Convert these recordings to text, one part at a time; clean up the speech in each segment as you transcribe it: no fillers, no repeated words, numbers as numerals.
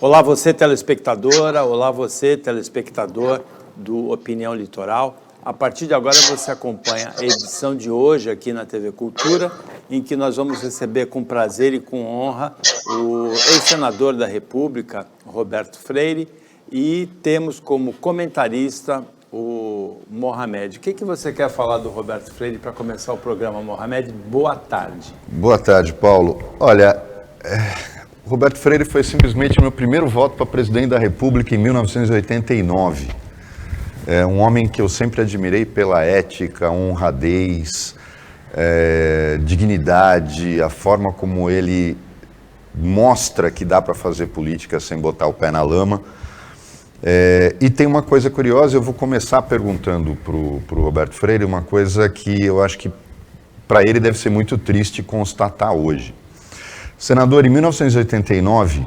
Olá você telespectadora, olá você telespectador do Opinião Litoral. A partir de agora você acompanha a edição de hoje aqui na TV Cultura, em que nós vamos receber com prazer e com honra o ex-senador da República, Roberto Freire, e temos como comentarista o Mohamed. O que você quer falar do Roberto Freire para começar o programa, Mohamed? Boa tarde. Boa tarde, Paulo. Olha, Roberto Freire foi simplesmente meu primeiro voto para presidente da República em 1989. É um homem que eu sempre admirei pela ética, honradez, dignidade, a forma como ele mostra que dá para fazer política sem botar o pé na lama. E tem uma coisa curiosa, eu vou começar perguntando para o Roberto Freire uma coisa que eu acho que para ele deve ser muito triste constatar hoje. Senador, em 1989,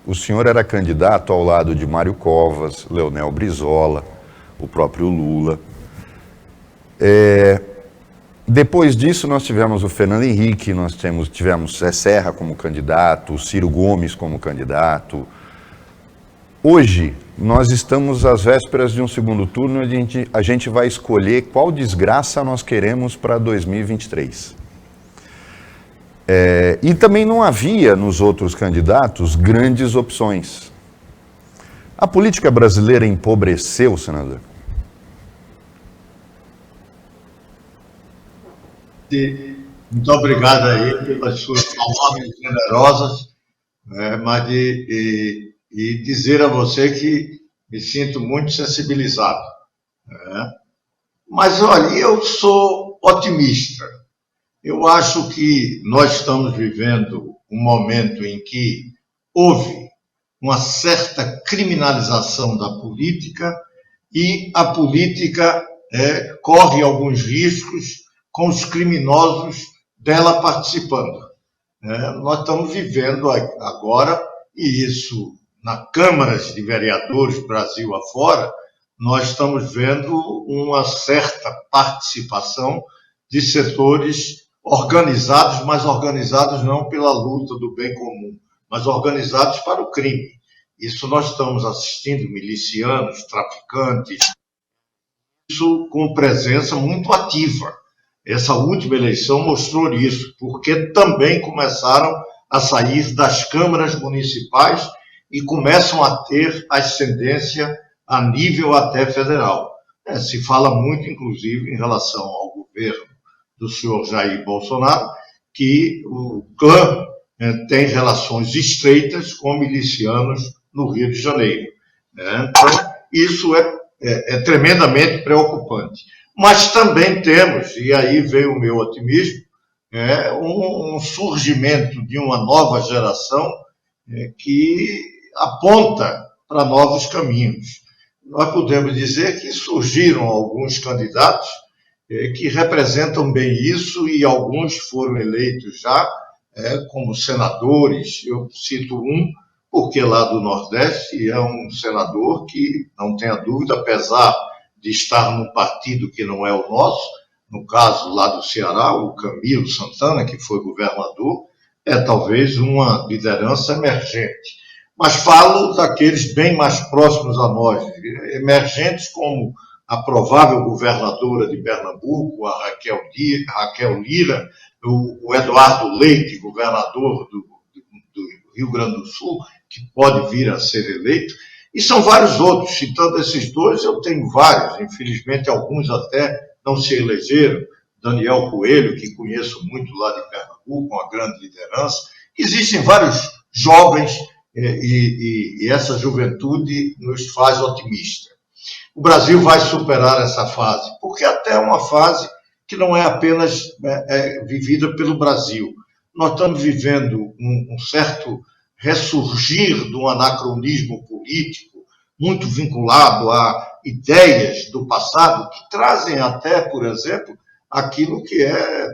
o senhor era candidato ao lado de Mário Covas, Leonel Brizola, o próprio Lula. Depois disso, nós tivemos o Fernando Henrique, nós tivemos Zé Serra como candidato, o Ciro Gomes como candidato. Hoje, nós estamos às vésperas de um segundo turno, onde a gente vai escolher qual desgraça nós queremos para 2023. E também não havia nos outros candidatos grandes opções. A política brasileira empobreceu, senador? Muito obrigado aí pelas suas palavras generosas, e dizer a você que me sinto muito sensibilizado. Mas, olha, eu sou otimista. Eu acho que nós estamos vivendo um momento em que houve uma certa criminalização da política e a política corre alguns riscos com os criminosos dela participando. Nós estamos vivendo agora, e isso na Câmara de Vereadores, Brasil afora, nós estamos vendo uma certa participação de setores organizados, mas organizados não pela luta do bem comum, mas organizados para o crime. Isso nós estamos assistindo, milicianos, traficantes, isso com presença muito ativa. Essa última eleição mostrou isso, porque também começaram a sair das câmaras municipais e começam a ter ascendência a nível até federal. Se fala muito, inclusive, em relação ao governo do senhor Jair Bolsonaro, que o clã tem relações estreitas com milicianos no Rio de Janeiro. Então, isso é tremendamente preocupante. Mas também temos, e aí vem o meu otimismo, um surgimento de uma nova geração que aponta para novos caminhos. Nós podemos dizer que surgiram alguns candidatos que representam bem isso, e alguns foram eleitos já como senadores. Eu cito um, porque lá do Nordeste é um senador que, não tenha dúvida, apesar de estar num partido que não é o nosso, no caso lá do Ceará, o Camilo Santana, que foi governador, é talvez uma liderança emergente. Mas falo daqueles bem mais próximos a nós, emergentes como a provável governadora de Pernambuco, a Raquel Lira, o Eduardo Leite, governador do Rio Grande do Sul, que pode vir a ser eleito, e são vários outros. Citando esses dois, eu tenho vários, infelizmente alguns até não se elegeram. Daniel Coelho, que conheço muito lá de Pernambuco, uma grande liderança. Existem vários jovens e essa juventude nos faz otimistas. O Brasil vai superar essa fase, porque até é uma fase que não é apenas vivida pelo Brasil. Nós estamos vivendo um certo ressurgir de um anacronismo político muito vinculado a ideias do passado que trazem até, por exemplo, aquilo que é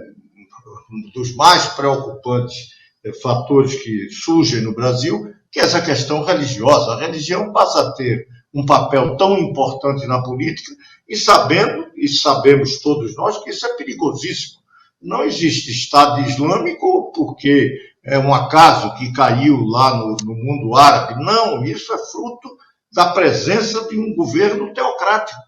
um dos mais preocupantes fatores que surgem no Brasil, que é essa questão religiosa. A religião passa a ter um papel tão importante na política e sabemos todos nós que isso é perigosíssimo. Não existe Estado Islâmico porque é um acaso que caiu lá no mundo árabe. Não, isso é fruto da presença de um governo teocrático,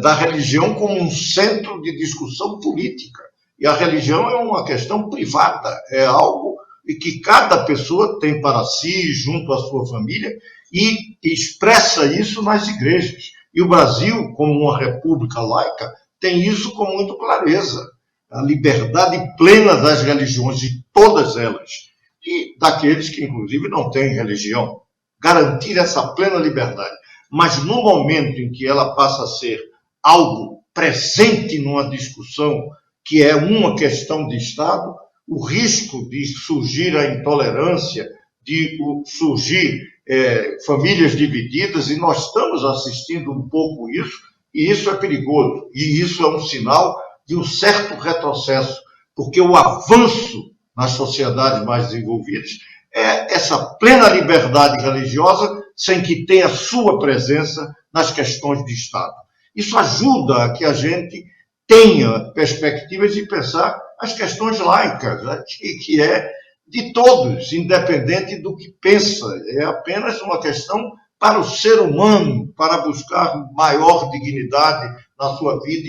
da religião como um centro de discussão política. E a religião é uma questão privada, é algo que cada pessoa tem para si, junto à sua família, e expressa isso nas igrejas. E o Brasil, como uma república laica, tem isso com muita clareza. A liberdade plena das religiões, de todas elas, e daqueles que, inclusive, não têm religião. Garantir essa plena liberdade. Mas no momento em que ela passa a ser algo presente numa discussão que é uma questão de Estado, o risco de surgir a intolerância, de surgir famílias divididas, e nós estamos assistindo um pouco isso, e isso é perigoso, e isso é um sinal de um certo retrocesso, porque o avanço nas sociedades mais desenvolvidas é essa plena liberdade religiosa sem que tenha sua presença nas questões de Estado. Isso ajuda a que a gente tenha perspectivas de pensar as questões laicas, que é de todos, independente do que pensa. É apenas uma questão para o ser humano, para buscar maior dignidade na sua vida.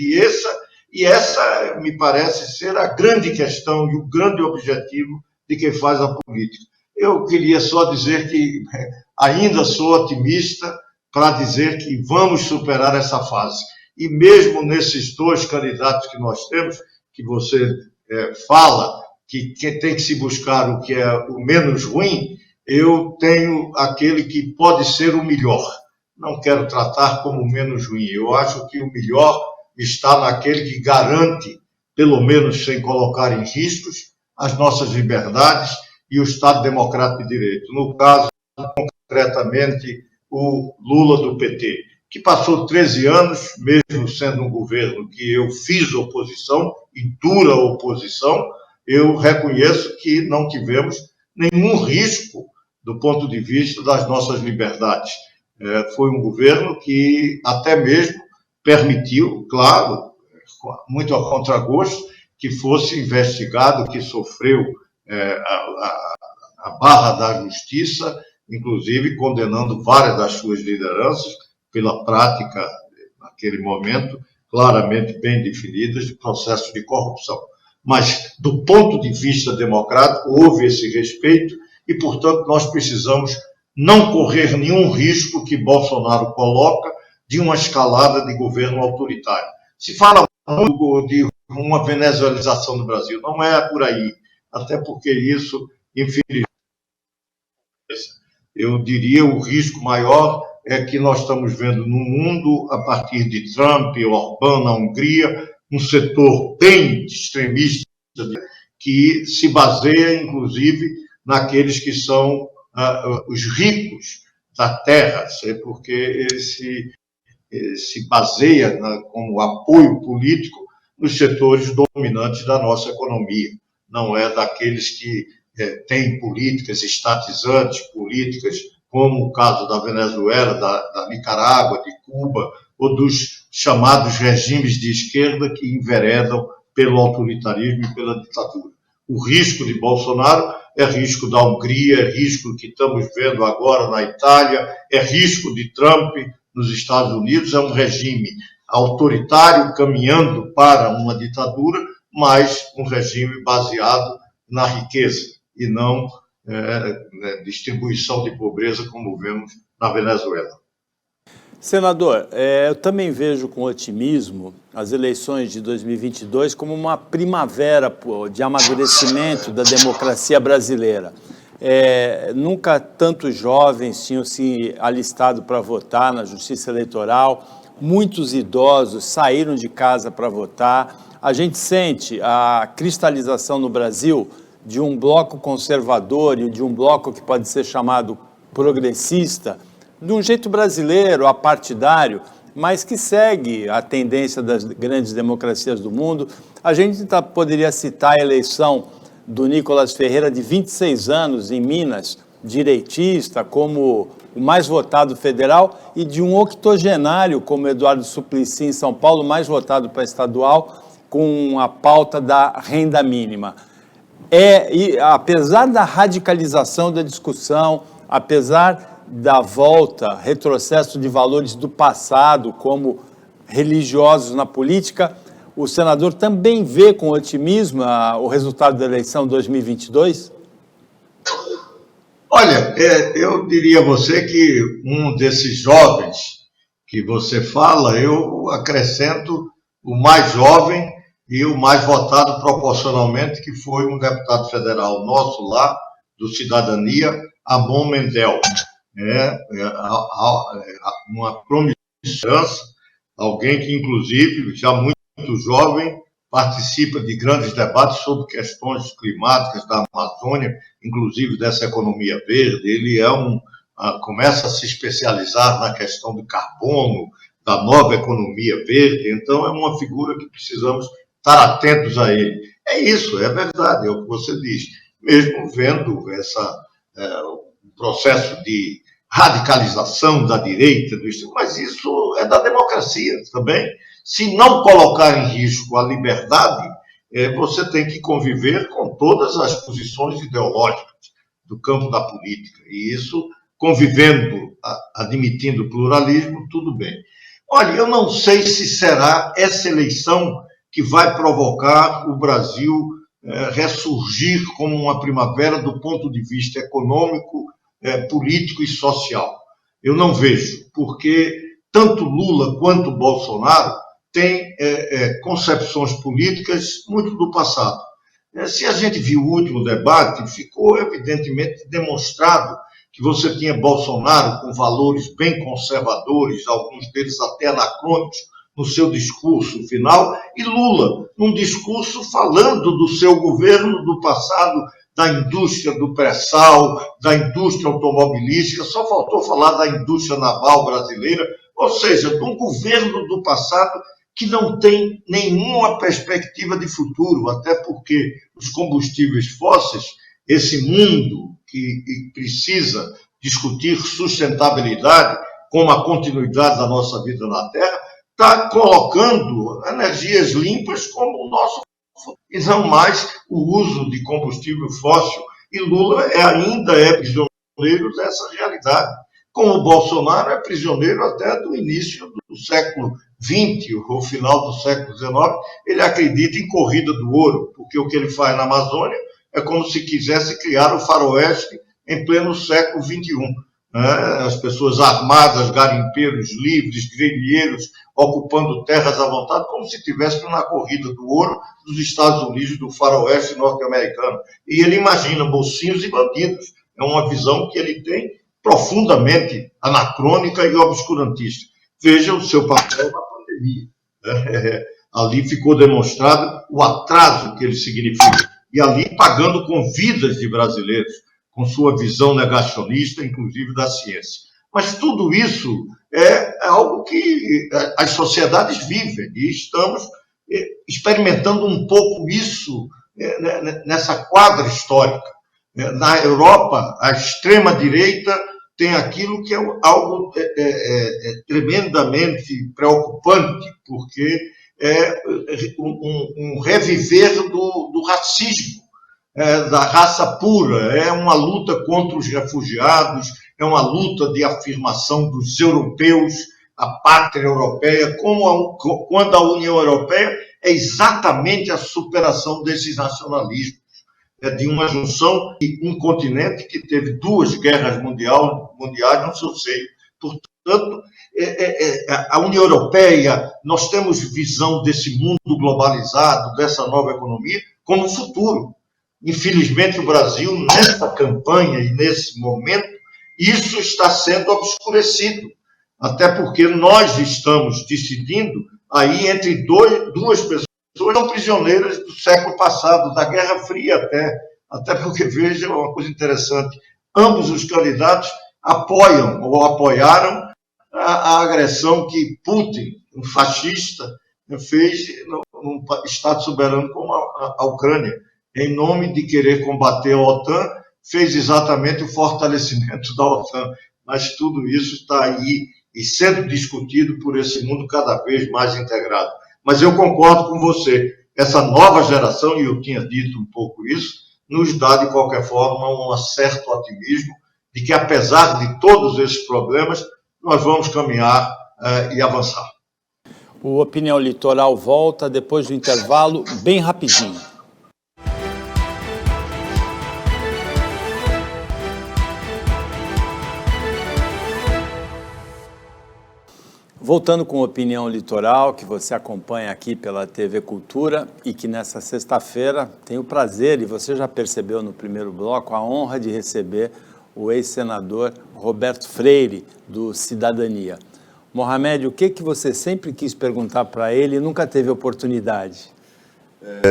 E essa me parece ser a grande questão e o grande objetivo de quem faz a política. Eu queria só dizer que ainda sou otimista para dizer que vamos superar essa fase. E mesmo nesses dois candidatos que nós temos, que você fala, que tem que se buscar o que é o menos ruim, eu tenho aquele que pode ser o melhor. Não quero tratar como o menos ruim. Eu acho que o melhor está naquele que garante, pelo menos sem colocar em riscos, as nossas liberdades e o Estado Democrático de Direito. No caso, concretamente, o Lula do PT, que passou 13 anos, mesmo sendo um governo que eu fiz oposição, e dura oposição, eu reconheço que não tivemos nenhum risco do ponto de vista das nossas liberdades. Foi um governo que até mesmo permitiu, claro, muito a contragosto, que fosse investigado, que sofreu a barra da justiça, inclusive condenando várias das suas lideranças pela prática, naquele momento, claramente bem definidas, de processos de corrupção. Mas, do ponto de vista democrático, houve esse respeito e, portanto, nós precisamos não correr nenhum risco que Bolsonaro coloca de uma escalada de governo autoritário. Se fala muito de uma venezuelização do Brasil, não é por aí, até porque isso, infelizmente, eu diria o risco maior é que nós estamos vendo no mundo, a partir de Trump, Orbán na Hungria, um setor bem extremista que se baseia, inclusive, naqueles que são os ricos da terra, porque ele se baseia como apoio político nos setores dominantes da nossa economia. Não é daqueles que têm políticas estatizantes, políticas como o caso da Venezuela, da Nicarágua, de Cuba, ou dos chamados regimes de esquerda que enveredam pelo autoritarismo e pela ditadura. O risco de Bolsonaro é risco da Hungria, é risco que estamos vendo agora na Itália, é risco de Trump nos Estados Unidos, é um regime autoritário caminhando para uma ditadura, mas um regime baseado na riqueza e não distribuição de pobreza como vemos na Venezuela. Senador, eu também vejo com otimismo as eleições de 2022 como uma primavera de amadurecimento da democracia brasileira. Nunca tantos jovens tinham se alistado para votar na Justiça Eleitoral, muitos idosos saíram de casa para votar. A gente sente a cristalização no Brasil de um bloco conservador e de um bloco que pode ser chamado progressista, de um jeito brasileiro, apartidário, mas que segue a tendência das grandes democracias do mundo. A gente poderia citar a eleição do Nicolas Ferreira, de 26 anos, em Minas, direitista, como o mais votado federal, e de um octogenário, como Eduardo Suplicy, em São Paulo, mais votado para estadual, com a pauta da renda mínima. E apesar da radicalização da discussão, apesar da volta, retrocesso de valores do passado, como religiosos na política, o senador também vê com otimismo o resultado da eleição 2022? Olha, eu diria a você que um desses jovens que você fala, eu acrescento o mais jovem e o mais votado proporcionalmente, que foi um deputado federal nosso lá, do Cidadania, Amon Mendel. Uma promissão, alguém que, inclusive, já muito jovem, participa de grandes debates sobre questões climáticas da Amazônia, inclusive dessa economia verde. Ele começa a se especializar na questão do carbono, da nova economia verde. Então, é uma figura que precisamos estar atentos a ele. É isso, é verdade, é o que você diz. Mesmo vendo o processo de radicalização da direita, mas isso é da democracia também. Se não colocar em risco a liberdade, você tem que conviver com todas as posições ideológicas do campo da política. E isso, convivendo, admitindo pluralismo, tudo bem. Olha, eu não sei se será essa eleição que vai provocar o Brasil ressurgir como uma primavera do ponto de vista econômico, político e social. Eu não vejo, porque tanto Lula quanto Bolsonaro têm concepções políticas muito do passado. Se a gente viu o último debate, ficou evidentemente demonstrado que você tinha Bolsonaro com valores bem conservadores, alguns deles até anacrônicos, no seu discurso final, e Lula, num discurso falando do seu governo do passado, da indústria do pré-sal, da indústria automobilística, só faltou falar da indústria naval brasileira, ou seja, de um governo do passado que não tem nenhuma perspectiva de futuro, até porque os combustíveis fósseis, esse mundo que precisa discutir sustentabilidade como a continuidade da nossa vida na Terra, está colocando energias limpas como o nosso e não mais o uso de combustível fóssil. E Lula ainda é prisioneiro dessa realidade, como o Bolsonaro é prisioneiro até do início do século XX, ou final do século XIX. Ele acredita em corrida do ouro, porque o que ele faz na Amazônia é como se quisesse criar o faroeste em pleno século XXI. As pessoas armadas, garimpeiros livres, guerrilheiros, ocupando terras à vontade, como se estivesse na corrida do ouro dos Estados Unidos, do faroeste norte-americano. E ele imagina mocinhos e bandidos. É uma visão que ele tem profundamente anacrônica e obscurantista. Veja o seu papel na pandemia. Ali ficou demonstrado o atraso que ele significa. E ali pagando com vidas de brasileiros, com sua visão negacionista, inclusive da ciência. Mas tudo isso é algo que as sociedades vivem, e estamos experimentando um pouco isso nessa quadra histórica. Na Europa, a extrema-direita tem aquilo que é algo tremendamente preocupante, porque é um reviver do racismo, da raça pura, é uma luta contra os refugiados, é uma luta de afirmação dos europeus, a pátria europeia, quando a União Europeia é exatamente a superação desses nacionalismos, de uma junção de um continente que teve 2 guerras mundiais no seu seio. Portanto, a União Europeia, nós temos visão desse mundo globalizado, dessa nova economia, como futuro. Infelizmente, o Brasil, nessa campanha e nesse momento, isso está sendo obscurecido, até porque nós estamos decidindo aí entre duas pessoas que são prisioneiras do século passado, da Guerra Fria até porque, veja uma coisa interessante, ambos os candidatos apoiam ou apoiaram a agressão que Putin, um fascista, fez num Estado soberano como a Ucrânia. Em nome de querer combater a OTAN, fez exatamente o fortalecimento da OTAN. Mas tudo isso está aí e sendo discutido por esse mundo cada vez mais integrado. Mas eu concordo com você, essa nova geração, e eu tinha dito um pouco isso, nos dá, de qualquer forma, um certo otimismo de que, apesar de todos esses problemas, nós vamos caminhar e avançar. O Opinião Litoral volta depois do intervalo, bem rapidinho. Voltando com Opinião Litoral, que você acompanha aqui pela TV Cultura e que nessa sexta-feira tem o prazer, e você já percebeu no primeiro bloco, a honra de receber o ex-senador Roberto Freire, do Cidadania. Mohamed, o que você sempre quis perguntar para ele e nunca teve oportunidade?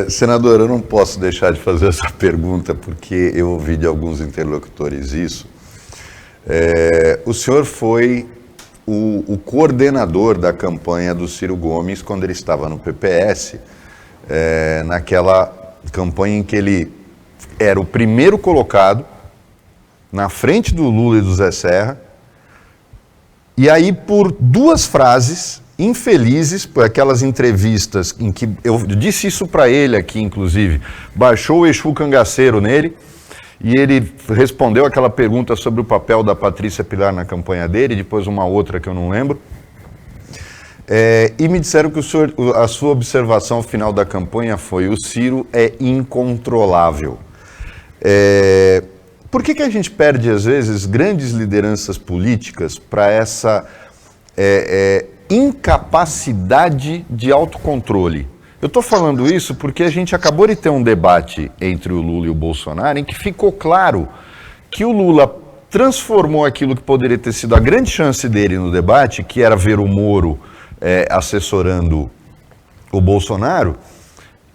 Senador, eu não posso deixar de fazer essa pergunta, porque eu ouvi de alguns interlocutores isso. O senhor foi o coordenador da campanha do Ciro Gomes quando ele estava no PPS, naquela campanha em que ele era o primeiro colocado na frente do Lula e do Zé Serra, e aí por duas frases infelizes, por aquelas entrevistas em que eu disse isso para ele aqui, inclusive, baixou o Exu cangaceiro nele, e ele respondeu aquela pergunta sobre o papel da Patrícia Pilar na campanha dele, depois uma outra que eu não lembro. E me disseram que a sua observação final da campanha foi: o Ciro é incontrolável. Por que a gente perde, às vezes, grandes lideranças políticas para essa incapacidade de autocontrole? Eu estou falando isso porque a gente acabou de ter um debate entre o Lula e o Bolsonaro em que ficou claro que o Lula transformou aquilo que poderia ter sido a grande chance dele no debate, que era ver o Moro assessorando o Bolsonaro,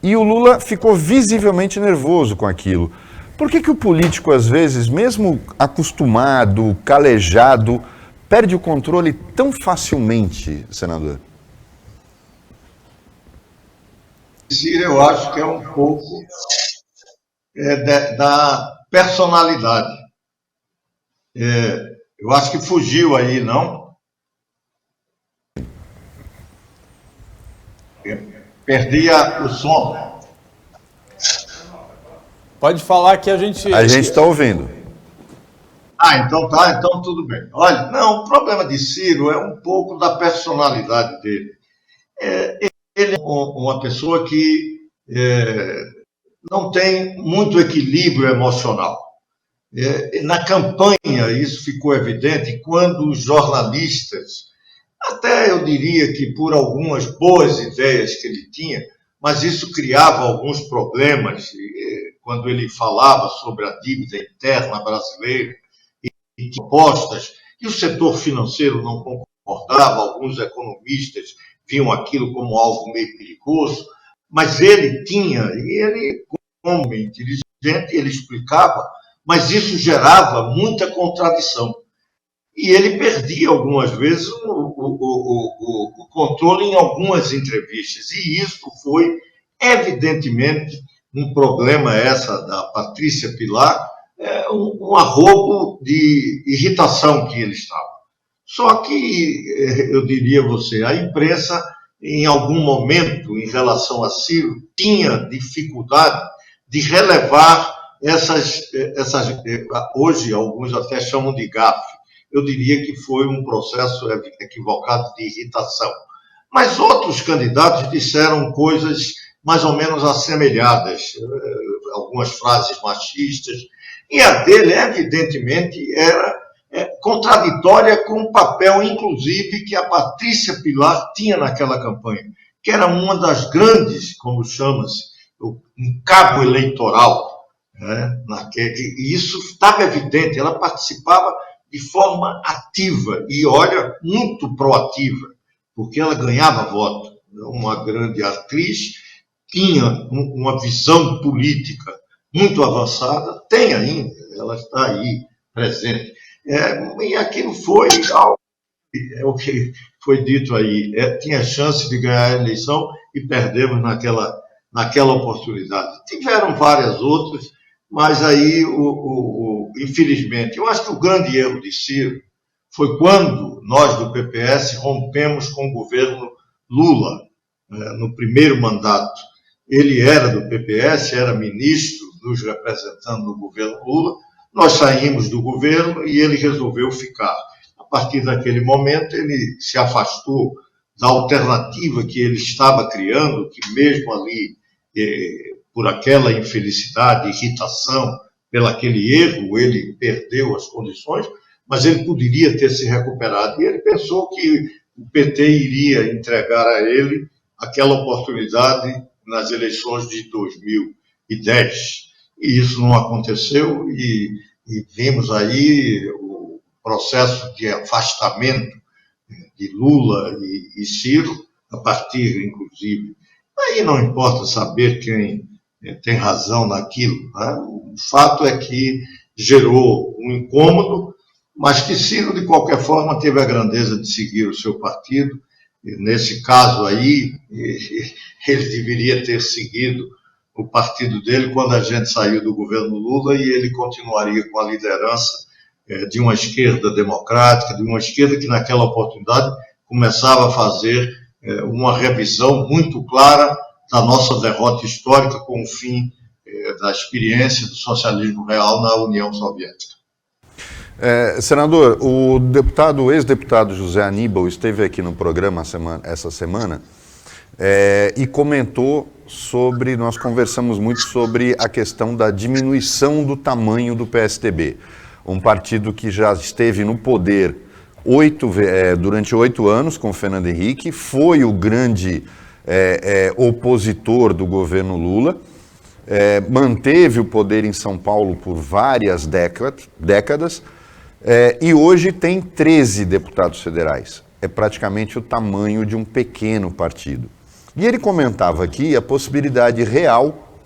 e o Lula ficou visivelmente nervoso com aquilo. Por que o político, às vezes, mesmo acostumado, calejado, perde o controle tão facilmente, senador? Ciro, eu acho que é um pouco da personalidade. Eu acho que fugiu aí, não? Perdia o som. Pode falar que a gente... A gente está ouvindo. Então tá, então tudo bem. Olha, não, o problema de Ciro é um pouco da personalidade dele. Ele é uma pessoa que não tem muito equilíbrio emocional. Na campanha isso ficou evidente quando os jornalistas, até eu diria que por algumas boas ideias que ele tinha, mas isso criava alguns problemas, quando ele falava sobre a dívida interna brasileira e propostas, e o setor financeiro não concordava, alguns economistas viam aquilo como algo meio perigoso, mas ele como inteligente, ele explicava, mas isso gerava muita contradição. E ele perdia algumas vezes o controle em algumas entrevistas, e isso foi, evidentemente, um problema da Patrícia Pilar, um arrobo de irritação que ele estava. Só que, eu diria a você, a imprensa, em algum momento, em relação a Ciro, tinha dificuldade de relevar hoje alguns até chamam de gafe. Eu diria que foi um processo equivocado de irritação. Mas outros candidatos disseram coisas mais ou menos assemelhadas, algumas frases machistas, e a dele, evidentemente, era contraditória com o papel, inclusive, que a Patrícia Pilar tinha naquela campanha, que era uma das grandes, como chama-se, um cabo eleitoral, né? E isso estava evidente, ela participava de forma ativa e, olha, muito proativa, porque ela ganhava voto. Uma grande atriz, tinha uma visão política muito avançada, tem ainda, ela está aí presente. E aquilo foi o que foi dito aí, tinha chance de ganhar a eleição e perdemos naquela oportunidade. Tiveram várias outras, mas aí, infelizmente, eu acho que o grande erro de Ciro foi quando nós do PPS rompemos com o governo Lula, no primeiro mandato. Ele era do PPS, era ministro nos representando no governo Lula. Nós saímos do governo e ele resolveu ficar. A partir daquele momento, ele se afastou da alternativa que ele estava criando, que mesmo ali, por aquela infelicidade, irritação, pelo aquele erro, ele perdeu as condições, mas ele poderia ter se recuperado. E ele pensou que o PT iria entregar a ele aquela oportunidade nas eleições de 2010. E isso não aconteceu e vimos aí o processo de afastamento de Lula e Ciro, a partir, inclusive. Aí não importa saber quem tem razão naquilo, né? O fato é que gerou um incômodo, mas que Ciro, de qualquer forma, teve a grandeza de seguir o seu partido. E nesse caso aí, ele deveria ter seguido o partido dele quando a gente saiu do governo Lula e ele continuaria com a liderança de uma esquerda democrática, de uma esquerda que naquela oportunidade começava a fazer uma revisão muito clara da nossa derrota histórica com o fim da experiência do socialismo real na União Soviética. Senador, o ex-deputado José Aníbal esteve aqui no programa essa semana e comentou nós conversamos muito sobre a questão da diminuição do tamanho do PSDB, um partido que já esteve no poder durante 8 anos com Fernando Henrique, foi o grande opositor do governo Lula, manteve o poder em São Paulo por várias décadas, e hoje tem 13 deputados federais. É praticamente o tamanho de um pequeno partido. E ele comentava aqui a possibilidade real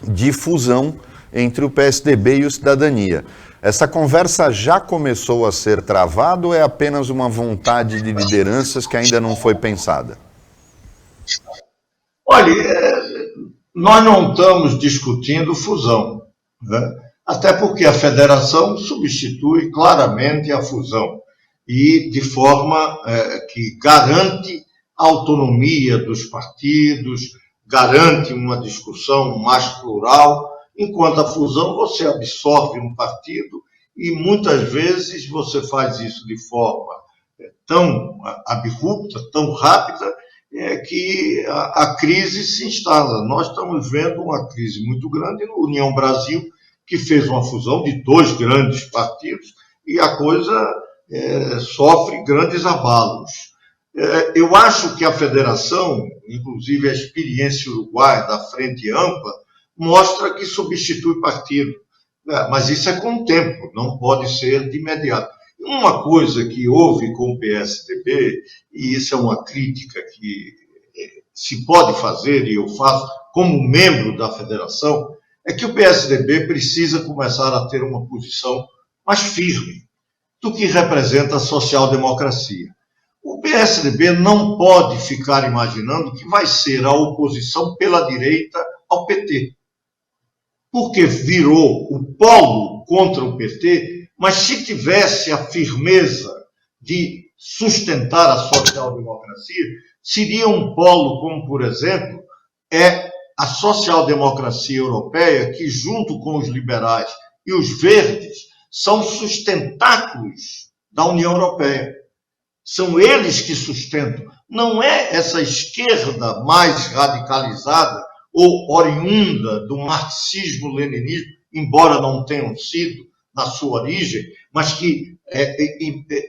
de fusão entre o PSDB e o Cidadania. Essa conversa já começou a ser travada ou é apenas uma vontade de lideranças que ainda não foi pensada? Olha, nós não estamos discutindo fusão, né? Até porque a federação substitui claramente a fusão e de forma que garante a autonomia dos partidos, garante uma discussão mais plural, enquanto a fusão você absorve um partido e muitas vezes você faz isso de forma tão abrupta, tão rápida, que a crise se instala. Nós estamos vendo uma crise muito grande no União Brasil, que fez uma fusão de 2 grandes partidos e a coisa sofre grandes abalos. Eu acho que a federação, inclusive a experiência uruguaia da Frente Ampla, mostra que substitui partido. Mas isso é com o tempo, não pode ser de imediato. Uma coisa que houve com o PSDB, e isso é uma crítica que se pode fazer, e eu faço como membro da federação, é que o PSDB precisa começar a ter uma posição mais firme do que representa a social-democracia. O PSDB não pode ficar imaginando que vai ser a oposição pela direita ao PT, porque virou o polo contra o PT, mas se tivesse a firmeza de sustentar a social-democracia, seria um polo como, por exemplo, a social-democracia europeia, que junto com os liberais e os verdes são sustentáculos da União Europeia. São eles que sustentam. Não é essa esquerda mais radicalizada ou oriunda do marxismo-leninismo, embora não tenham sido na sua origem, mas que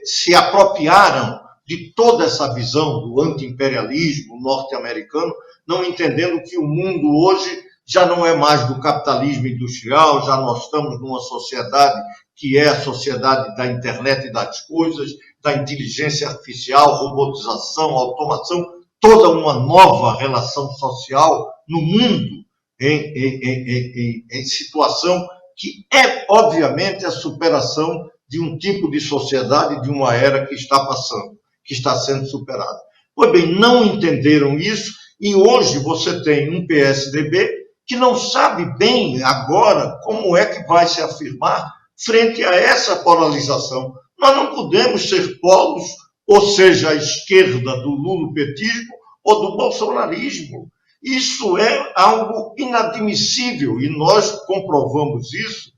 se apropriaram de toda essa visão do anti-imperialismo norte-americano, não entendendo que o mundo hoje já não é mais do capitalismo industrial, já nós estamos numa sociedade que é a sociedade da internet e das coisas, da inteligência artificial, robotização, automação, toda uma nova relação social no mundo em situação que é, obviamente, a superação de um tipo de sociedade, de uma era que está passando, que está sendo superada. Pois bem, não entenderam isso e hoje você tem um PSDB que não sabe bem agora como é que vai se afirmar frente a essa polarização. Nós não podemos ser polos, ou seja, a esquerda do lulopetismo ou do bolsonarismo. Isso é algo inadmissível e nós comprovamos isso,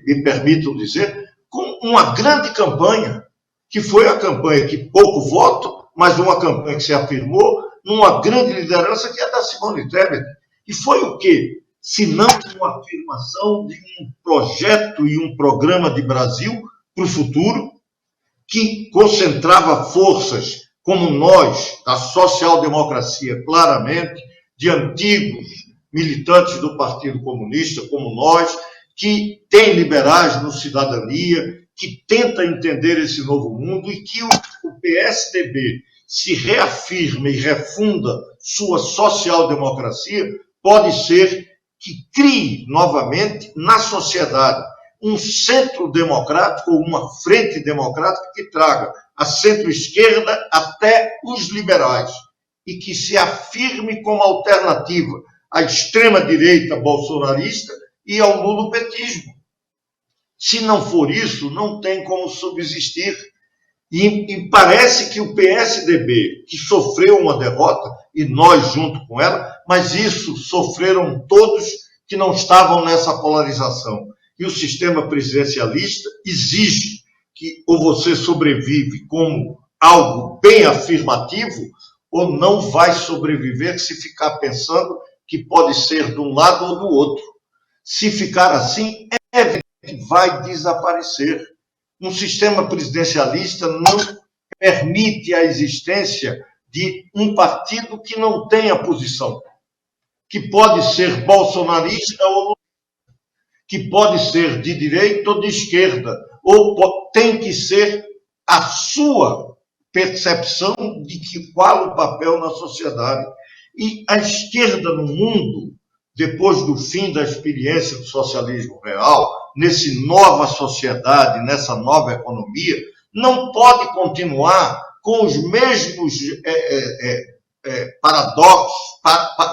me permitam dizer, com uma grande campanha, que foi a campanha que pouco voto, mas uma campanha que se afirmou numa grande liderança que é da Simone Tebet. E foi o quê? Se não uma afirmação de um projeto e um programa de Brasil para o futuro, que concentrava forças como nós, da social-democracia, claramente, de antigos militantes do Partido Comunista, como nós, que tem liberais no Cidadania, que tenta entender esse novo mundo e que o PSDB se reafirma e refunda sua social-democracia, pode ser que crie novamente na sociedade um centro democrático ou uma frente democrática que traga a centro-esquerda até os liberais e que se afirme como alternativa à extrema-direita bolsonarista e ao lulopetismo. Se não for isso, não tem como subsistir. E parece que o PSDB, que sofreu uma derrota, e nós junto com ela, mas isso sofreram todos que não estavam nessa polarização. E o sistema presidencialista exige que ou você sobrevive como algo bem afirmativo, ou não vai sobreviver se ficar pensando que pode ser de um lado ou do outro. Se ficar assim, é evidente que vai desaparecer. Um sistema presidencialista não permite a existência de um partido que não tenha posição, que pode ser bolsonarista ou que pode ser de direita ou de esquerda, ou tem que ser a sua percepção de que qual o papel na sociedade. E a esquerda no mundo, depois do fim da experiência do socialismo real, nessa nova sociedade, nessa nova economia, não pode continuar com os mesmos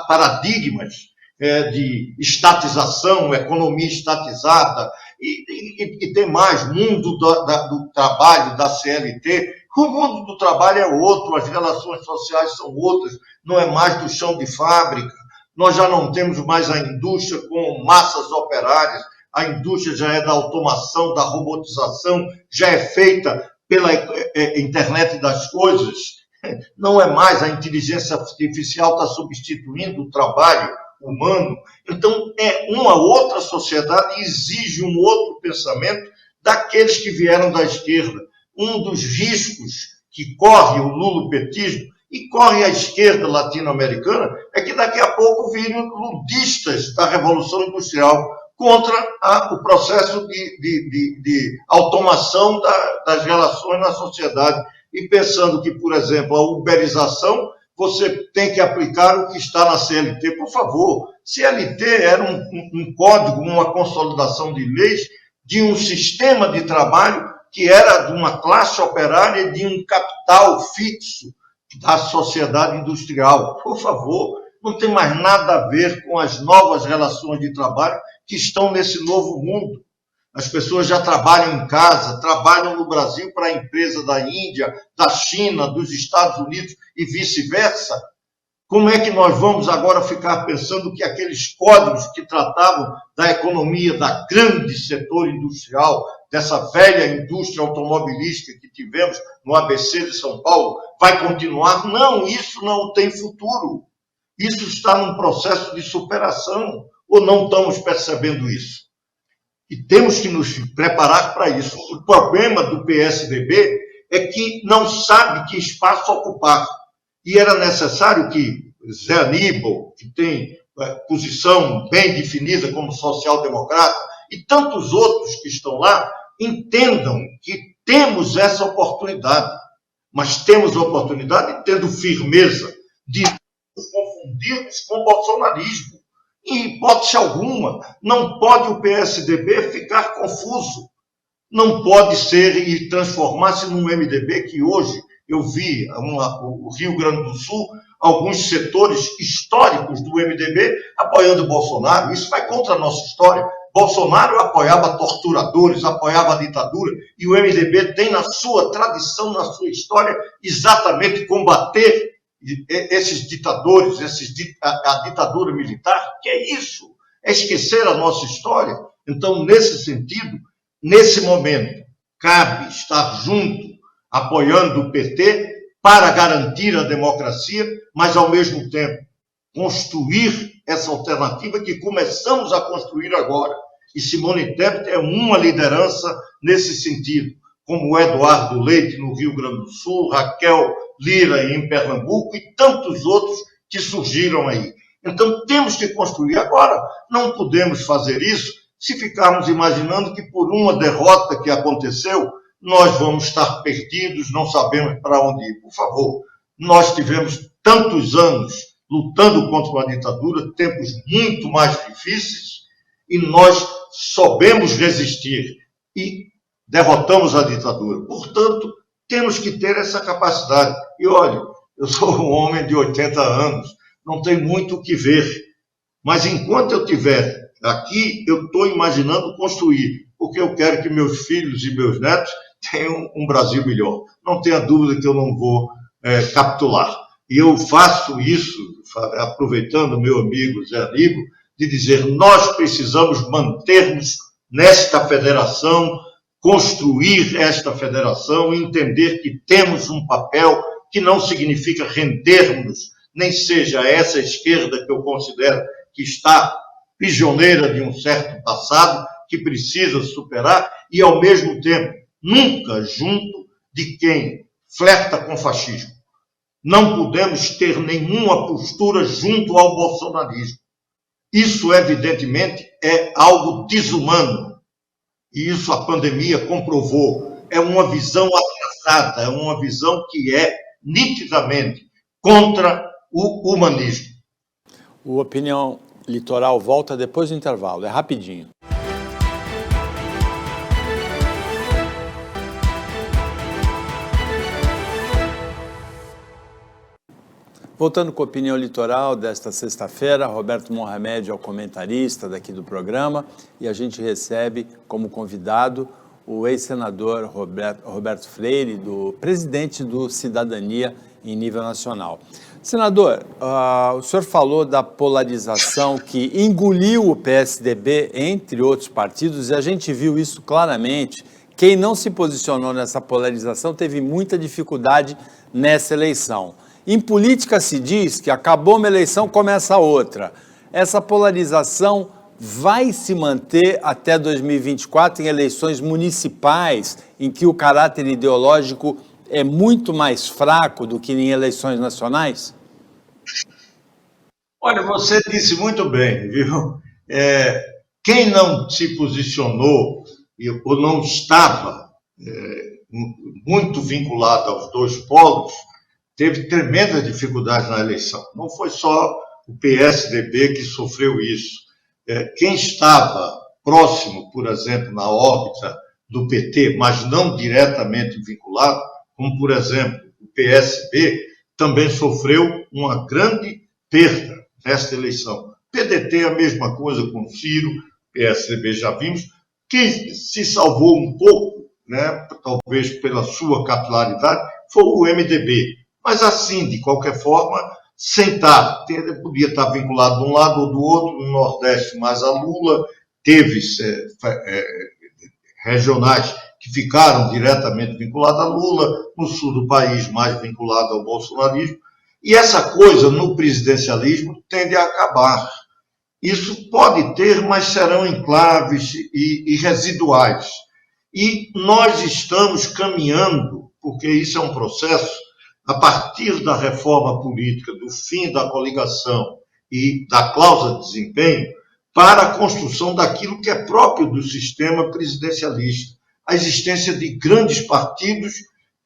paradigmas de estatização, economia estatizada, e tem mais, mundo do trabalho, da CLT. O mundo do trabalho é outro, as relações sociais são outras, não é mais do chão de fábrica, nós já não temos mais a indústria com massas operárias, a indústria já é da automação, da robotização, já é feita pela internet das coisas, não é mais a inteligência artificial está substituindo o trabalho humano. Então, é uma outra sociedade e exige um outro pensamento daqueles que vieram da esquerda. Um dos riscos que corre o lulopetismo e corre a esquerda latino-americana é que daqui a pouco virem ludistas da Revolução Industrial contra o processo de automação das relações na sociedade e pensando que, por exemplo, a uberização você tem que aplicar o que está na CLT. Por favor, CLT era um código, uma consolidação de leis de um sistema de trabalho que era de uma classe operária e de um capital fixo da sociedade industrial. Por favor, não tem mais nada a ver com as novas relações de trabalho que estão nesse novo mundo. As pessoas já trabalham em casa, trabalham no Brasil para a empresa da Índia, da China, dos Estados Unidos e vice-versa. Como é que nós vamos agora ficar pensando que aqueles códigos que tratavam da economia, da grande setor industrial, dessa velha indústria automobilística que tivemos no ABC de São Paulo, vai continuar? Não, isso não tem futuro. Isso está num processo de superação. Ou não estamos percebendo isso? E temos que nos preparar para isso. O problema do PSDB é que não sabe que espaço ocupar. E era necessário que Zé Aníbal, que tem posição bem definida como social-democrata, e tantos outros que estão lá, entendam que temos essa oportunidade. Mas temos a oportunidade tendo firmeza de nos confundirmos com o bolsonarismo. Em hipótese alguma, não pode o PSDB ficar confuso. Não pode ser e transformar-se num MDB que hoje eu vi o Rio Grande do Sul, alguns setores históricos do MDB apoiando Bolsonaro. Isso vai contra a nossa história. Bolsonaro apoiava torturadores, apoiava a ditadura, e o MDB tem na sua tradição, na sua história, exatamente combater esses ditadores, a ditadura militar, que é isso? É esquecer a nossa história? Então, nesse sentido, nesse momento, cabe estar junto, apoiando o PT para garantir a democracia, mas, ao mesmo tempo, construir essa alternativa que começamos a construir agora. E Simone Tebet é uma liderança nesse sentido, como o Eduardo Leite no Rio Grande do Sul, Raquel Lira em Pernambuco e tantos outros que surgiram aí. Então, temos que construir agora. Não podemos fazer isso se ficarmos imaginando que por uma derrota que aconteceu, nós vamos estar perdidos, não sabemos para onde ir. Por favor, nós tivemos tantos anos lutando contra a ditadura, tempos muito mais difíceis, e nós soubemos resistir e derrotamos a ditadura. Portanto, temos que ter essa capacidade. E olha, eu sou um homem de 80 anos, não tem muito o que ver, mas enquanto eu estiver aqui, eu estou imaginando construir, porque eu quero que meus filhos e meus netos tenham um Brasil melhor. Não tenha dúvida que eu não vou capitular. E eu faço isso, aproveitando o meu amigo Zé Aníbal, de dizer, nós precisamos mantermos nesta federação, construir esta federação, entender que temos um papel que não significa rendermos, nem seja essa esquerda que eu considero que está prisioneira de um certo passado, que precisa superar, e, ao mesmo tempo, nunca junto de quem flerta com fascismo. Não podemos ter nenhuma postura junto ao bolsonarismo. Isso, evidentemente, é algo desumano. E isso a pandemia comprovou. É uma visão atrasada, é uma visão que é nitidamente contra o humanismo. O Opinião Litoral volta depois do intervalo, é rapidinho. Voltando com a Opinião Litoral desta sexta-feira, Roberto Mohamed é o comentarista daqui do programa e a gente recebe como convidado o ex-senador Roberto Freire, presidente do Cidadania em nível nacional. Senador, o senhor falou da polarização que engoliu o PSDB, entre outros partidos, e a gente viu isso claramente. Quem não se posicionou nessa polarização teve muita dificuldade nessa eleição. Em política se diz que acabou uma eleição, começa outra. Essa polarização vai se manter até 2024 em eleições municipais, em que o caráter ideológico é muito mais fraco do que em eleições nacionais? Olha, você disse muito bem, viu? Quem não se posicionou ou não estava muito vinculado aos dois polos, teve tremenda dificuldade na eleição. Não foi só o PSDB que sofreu isso. Quem estava próximo, por exemplo, na órbita do PT, mas não diretamente vinculado, como, por exemplo, o PSB, também sofreu uma grande perda nesta eleição. PDT a mesma coisa com Ciro, PSDB já vimos, que se salvou um pouco, né, talvez pela sua capilaridade, foi o MDB. Mas assim, de qualquer forma, sentar, podia estar vinculado de um lado ou do outro, no Nordeste mais a Lula, teve regionais que ficaram diretamente vinculados a Lula, no sul do país mais vinculado ao bolsonarismo, e essa coisa no presidencialismo tende a acabar. Isso pode ter, mas serão enclaves e residuais. E nós estamos caminhando, porque isso é um processo, a partir da reforma política, do fim da coligação e da cláusula de desempenho, para a construção daquilo que é próprio do sistema presidencialista, a existência de grandes partidos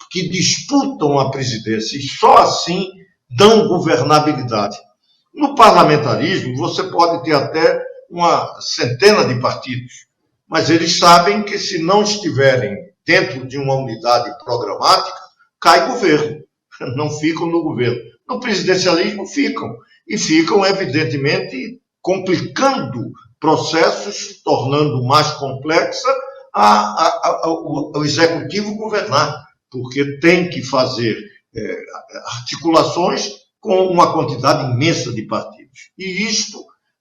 que disputam a presidência e só assim dão governabilidade. No parlamentarismo, você pode ter até uma centena de partidos, mas eles sabem que se não estiverem dentro de uma unidade programática, cai governo. Não ficam no governo. No presidencialismo ficam. E ficam, evidentemente, complicando processos, tornando mais complexa o executivo governar, porque tem que fazer articulações com uma quantidade imensa de partidos. E isto,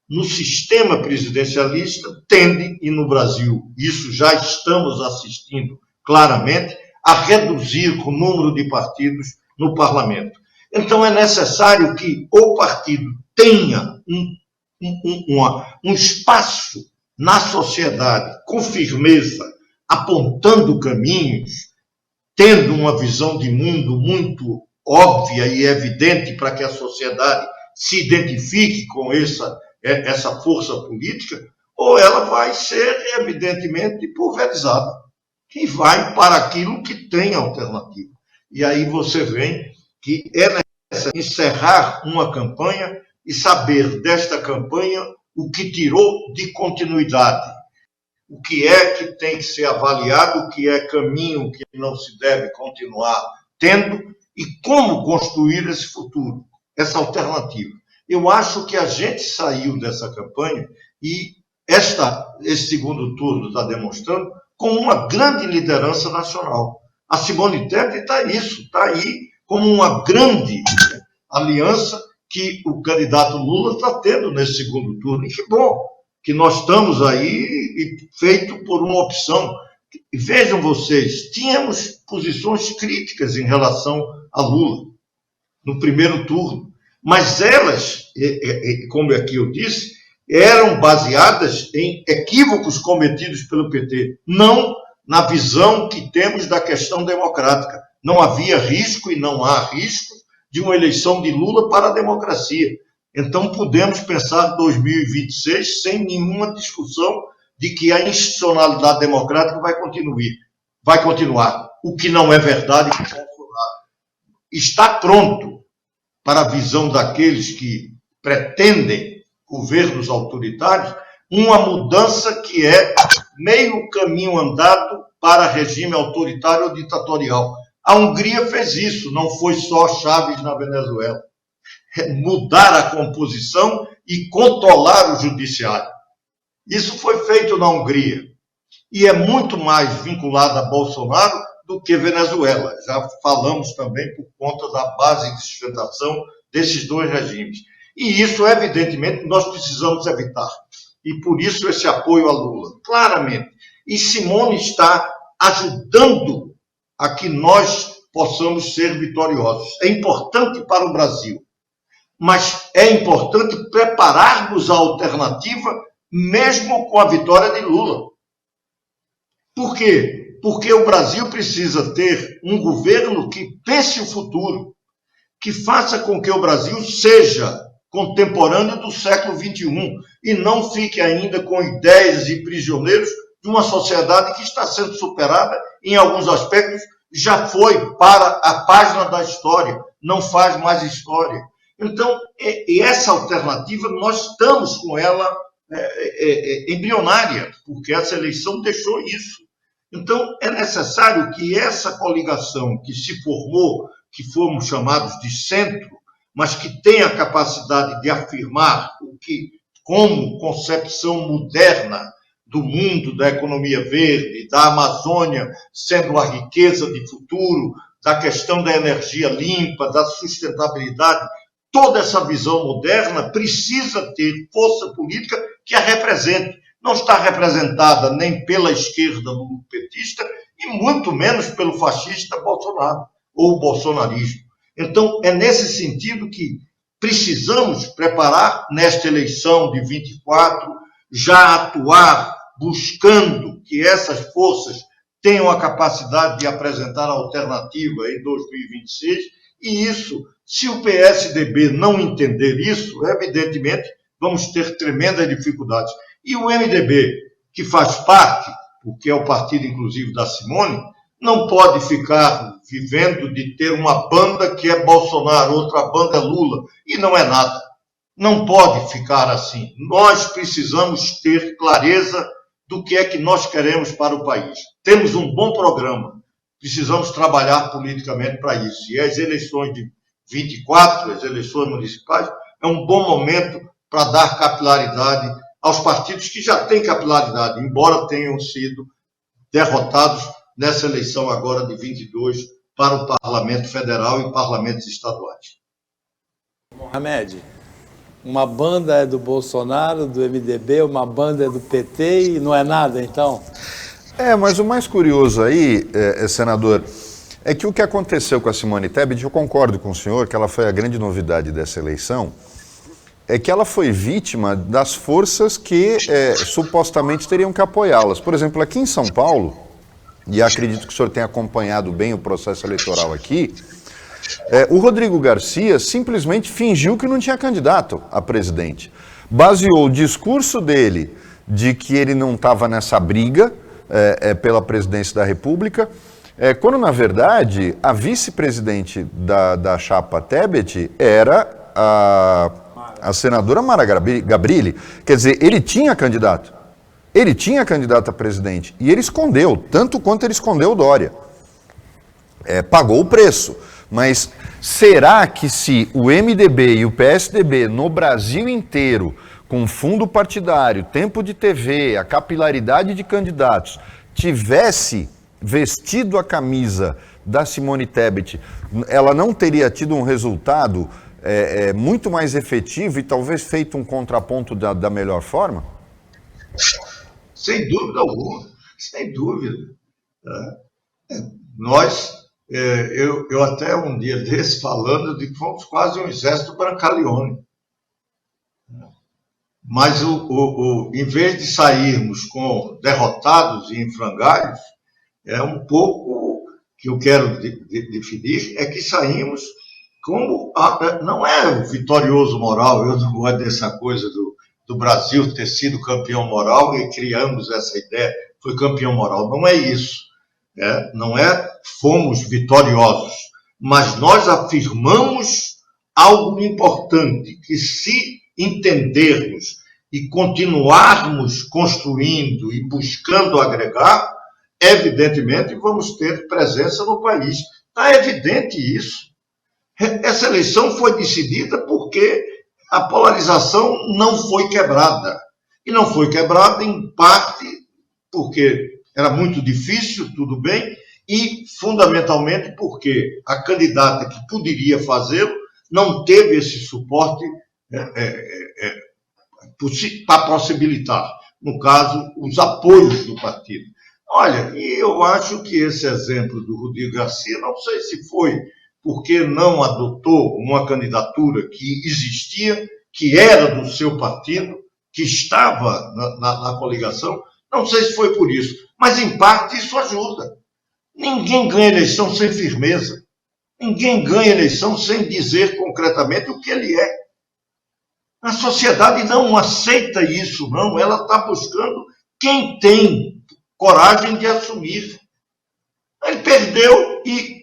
no sistema presidencialista, tende, e no Brasil isso já estamos assistindo claramente, a reduzir o número de partidos no parlamento. Então é necessário que o partido tenha um espaço na sociedade com firmeza, apontando caminhos, tendo uma visão de mundo muito óbvia e evidente para que a sociedade se identifique com essa força política, ou ela vai ser, evidentemente, pulverizada e vai para aquilo que tem alternativa. E aí você vê que é necessário encerrar uma campanha e saber desta campanha o que tirou de continuidade, o que é que tem que ser avaliado, o que é caminho que não se deve continuar tendo e como construir esse futuro, essa alternativa. Eu acho que a gente saiu dessa campanha e esse segundo turno está demonstrando com uma grande liderança nacional. A Simone Tebet está aí como uma grande aliança que o candidato Lula está tendo nesse segundo turno. E que bom que nós estamos aí feito por uma opção. Vejam vocês, tínhamos posições críticas em relação a Lula no primeiro turno, mas elas, como aqui eu disse, eram baseadas em equívocos cometidos pelo PT, não na visão que temos da questão democrática. Não havia risco e não há risco de uma eleição de Lula para a democracia. Então, podemos pensar 2026 sem nenhuma discussão de que a institucionalidade democrática vai continuar. O que não é verdade, que Bolsonaro está pronto para a visão daqueles que pretendem governos autoritários, uma mudança que é meio caminho andado para regime autoritário ou ditatorial. A Hungria fez isso, não foi só Chávez na Venezuela. Mudar a composição e controlar o judiciário. Isso foi feito na Hungria. E é muito mais vinculado a Bolsonaro do que Venezuela. Já falamos também por conta da base de sustentação desses dois regimes. E isso, evidentemente, nós precisamos evitar. E por isso esse apoio a Lula, claramente. E Simone está ajudando a que nós possamos ser vitoriosos. É importante para o Brasil, mas é importante prepararmos a alternativa mesmo com a vitória de Lula. Por quê? Porque o Brasil precisa ter um governo que pense o futuro, que faça com que o Brasil seja contemporâneo do século XXI e não fique ainda com ideias e prisioneiros de uma sociedade que está sendo superada em alguns aspectos, já foi para a página da história, não faz mais história. Então, essa alternativa, nós estamos com ela embrionária, porque essa eleição deixou isso. Então, é necessário que essa coligação que se formou, que fomos chamados de centro, mas que tem a capacidade de afirmar o que, como concepção moderna do mundo, da economia verde, da Amazônia sendo a riqueza de futuro, da questão da energia limpa, da sustentabilidade, toda essa visão moderna precisa ter força política que a represente. Não está representada nem pela esquerda petista e muito menos pelo fascista Bolsonaro ou bolsonarismo. Então, é nesse sentido que precisamos preparar nesta eleição de 24, já atuar buscando que essas forças tenham a capacidade de apresentar alternativa em 2026, e isso, se o PSDB não entender isso, evidentemente vamos ter tremendas dificuldades. E o MDB, que faz parte, porque é o partido, inclusive, da Simone, não pode ficar vivendo de ter uma banda que é Bolsonaro, outra banda é Lula, e não é nada. Não pode ficar assim. Nós precisamos ter clareza do que é que nós queremos para o país. Temos um bom programa, precisamos trabalhar politicamente para isso. E as eleições de 24, as eleições municipais, é um bom momento para dar capilaridade aos partidos que já têm capilaridade, embora tenham sido derrotados nessa eleição agora de 22 para o Parlamento Federal e parlamentos estaduais. Hamed, uma banda é do Bolsonaro, do MDB, uma banda é do PT e não é nada, então? Mas o mais curioso aí, senador, é que o que aconteceu com a Simone Tebet, eu concordo com o senhor que ela foi a grande novidade dessa eleição, é que ela foi vítima das forças que supostamente teriam que apoiá-las. Por exemplo, aqui em São Paulo, e acredito que o senhor tenha acompanhado bem o processo eleitoral aqui, o Rodrigo Garcia simplesmente fingiu que não tinha candidato a presidente. Baseou o discurso dele de que ele não estava nessa briga pela presidência da República, quando, na verdade, a vice-presidente da chapa Tebet era a senadora Mara Gabrilli. Quer dizer, ele tinha candidato. Ele tinha candidato a presidente. E ele escondeu, tanto quanto ele escondeu o Dória. Pagou o preço. Mas será que se o MDB e o PSDB no Brasil inteiro, com fundo partidário, tempo de TV, a capilaridade de candidatos, tivesse vestido a camisa da Simone Tebet, ela não teria tido um resultado muito mais efetivo e talvez feito um contraponto da melhor forma? Sem dúvida alguma, sem dúvida. Eu até um dia desse falando de que fomos quase um exército brancaleone. Mas em vez de sairmos com derrotados e em frangalhos, um pouco que eu quero definir é que saímos como não é o vitorioso moral. Eu não gosto dessa coisa do Brasil ter sido campeão moral e criamos essa ideia, foi campeão moral. Não é isso. Não fomos vitoriosos, mas nós afirmamos algo importante, que se entendermos e continuarmos construindo e buscando agregar, evidentemente vamos ter presença no país. Está evidente isso. Essa eleição foi decidida porque a polarização não foi quebrada. E não foi quebrada, em parte, porque era muito difícil, tudo bem, e, fundamentalmente, porque a candidata que poderia fazê-lo não teve esse suporte para possibilitar, no caso, os apoios do partido. Olha, e eu acho que esse exemplo do Rodrigo Garcia, não sei se foi porque não adotou uma candidatura que existia, que era do seu partido, que estava na coligação, não sei se foi por isso, mas em parte isso ajuda. Ninguém ganha eleição sem firmeza. Ninguém ganha eleição sem dizer concretamente o que ele é. A sociedade não aceita isso, não. Ela está buscando quem tem coragem de assumir. Ele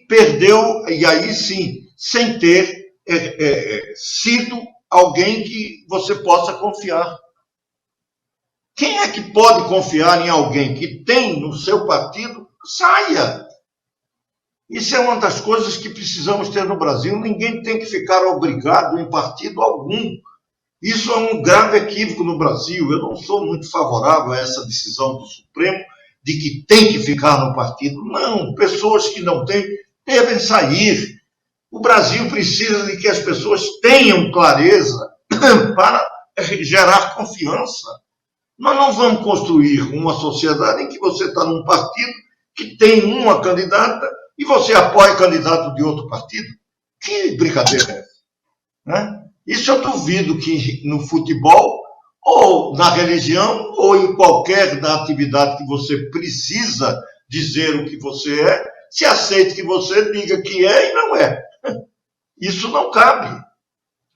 perdeu, e aí sim, sem ter sido alguém que você possa confiar. Quem é que pode confiar em alguém que tem no seu partido? Saia! Isso é uma das coisas que precisamos ter no Brasil. Ninguém tem que ficar obrigado em partido algum. Isso é um grave equívoco no Brasil. Eu não sou muito favorável a essa decisão do Supremo de que tem que ficar no partido. Não, pessoas que não têm devem sair. O Brasil precisa de que as pessoas tenham clareza para gerar confiança. Nós não vamos construir uma sociedade em que você está num partido que tem uma candidata e você apoia candidato de outro partido. Que brincadeira é essa? Né? Isso eu duvido que no futebol, ou na religião, ou em qualquer da atividade que você precisa dizer o que você se aceite que você diga que é e não é. Isso não cabe.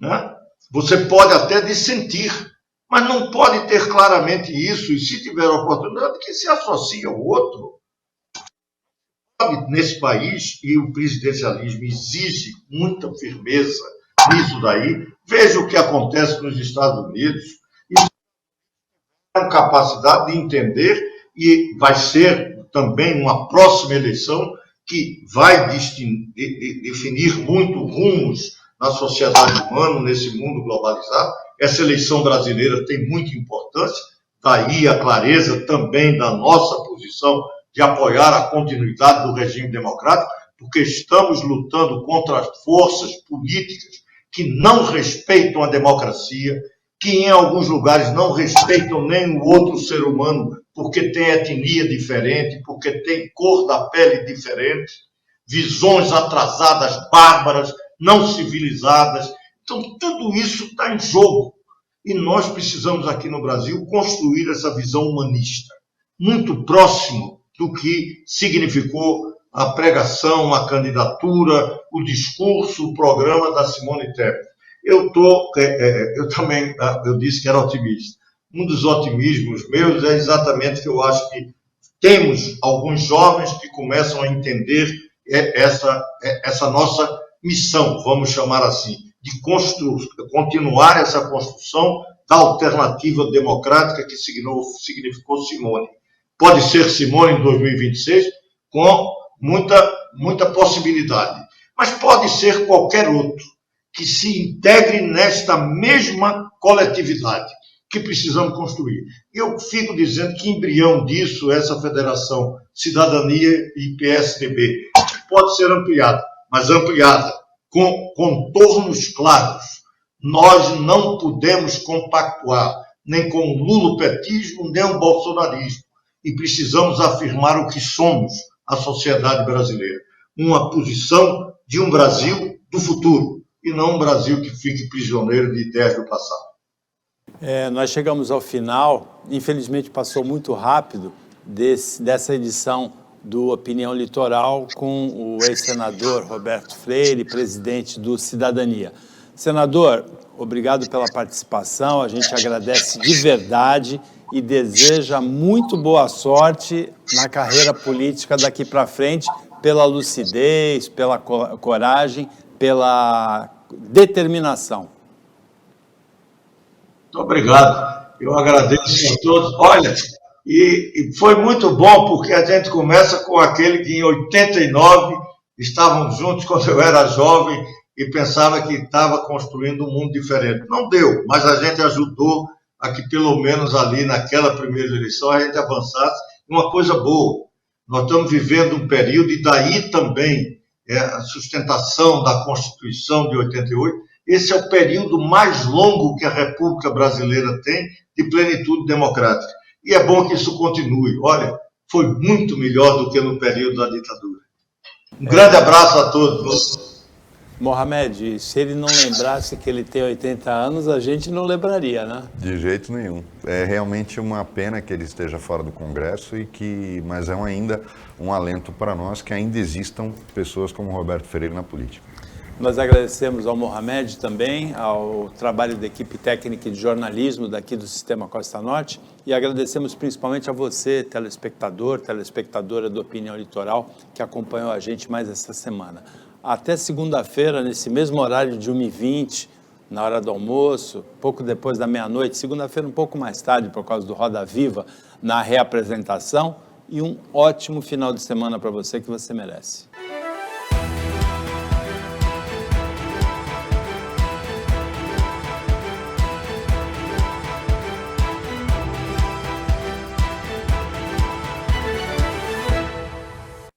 Né? Você pode até dissentir, mas não pode ter claramente isso, e se tiver oportunidade, que se associe ao outro. Nesse país, e o presidencialismo exige muita firmeza nisso daí, veja o que acontece nos Estados Unidos, e tem capacidade de entender, e vai ser também uma próxima eleição que vai definir muito rumos na sociedade humana, nesse mundo globalizado. Essa eleição brasileira tem muita importância, daí a clareza também da nossa posição de apoiar a continuidade do regime democrático, porque estamos lutando contra as forças políticas que não respeitam a democracia, que em alguns lugares não respeitam nem o outro ser humano porque tem etnia diferente, porque tem cor da pele diferente, visões atrasadas, bárbaras, não civilizadas. Então, tudo isso está em jogo. E nós precisamos aqui no Brasil construir essa visão humanista, muito próximo do que significou a pregação, a candidatura, o discurso, o programa da Simone Tebet. Eu disse que era otimista. Um dos otimismos meus é exatamente que eu acho que temos alguns jovens que começam a entender essa nossa missão, vamos chamar assim, de continuar essa construção da alternativa democrática que significou Simone. Pode ser Simone em 2026, com muita possibilidade, mas pode ser qualquer outro que se integre nesta mesma coletividade que precisamos construir. Eu fico dizendo que embrião disso é essa federação Cidadania e PSDB, que pode ser ampliada, mas ampliada com contornos claros. Nós não podemos compactuar nem com o lulopetismo, nem o bolsonarismo, e precisamos afirmar o que somos, a sociedade brasileira. Uma posição de um Brasil do futuro, e não um Brasil que fique prisioneiro de ideias do passado. Nós chegamos ao final, infelizmente passou muito rápido, dessa edição do Opinião Litoral com o ex-senador Roberto Freire, presidente do Cidadania. Senador, obrigado pela participação, a gente agradece de verdade e deseja muito boa sorte na carreira política daqui para frente, pela lucidez, pela coragem, pela determinação. Muito obrigado. Eu agradeço a todos. Olha, e foi muito bom porque a gente começa com aquele que em 89 estávamos juntos quando eu era jovem e pensava que estava construindo um mundo diferente. Não deu, mas a gente ajudou a que pelo menos ali naquela primeira eleição a gente avançasse uma coisa boa. Nós estamos vivendo um período, e daí também a sustentação da Constituição de 88, esse é o período mais longo que a República Brasileira tem de plenitude democrática. E é bom que isso continue. Olha, foi muito melhor do que no período da ditadura. Um grande abraço a todos. Mohamed, se ele não lembrasse que ele tem 80 anos, a gente não lembraria, né? De jeito nenhum. É realmente uma pena que ele esteja fora do Congresso, mas é ainda um alento para nós que ainda existam pessoas como Roberto Freire na política. Nós agradecemos ao Mohamed também, ao trabalho da equipe técnica de jornalismo daqui do Sistema Costa Norte, e agradecemos principalmente a você, telespectador, telespectadora do Opinião Litoral, que acompanhou a gente mais essa semana. Até segunda-feira, nesse mesmo horário de 1h20, na hora do almoço, pouco depois da meia-noite, segunda-feira um pouco mais tarde, por causa do Roda Viva, na reapresentação, e um ótimo final de semana para você que você merece.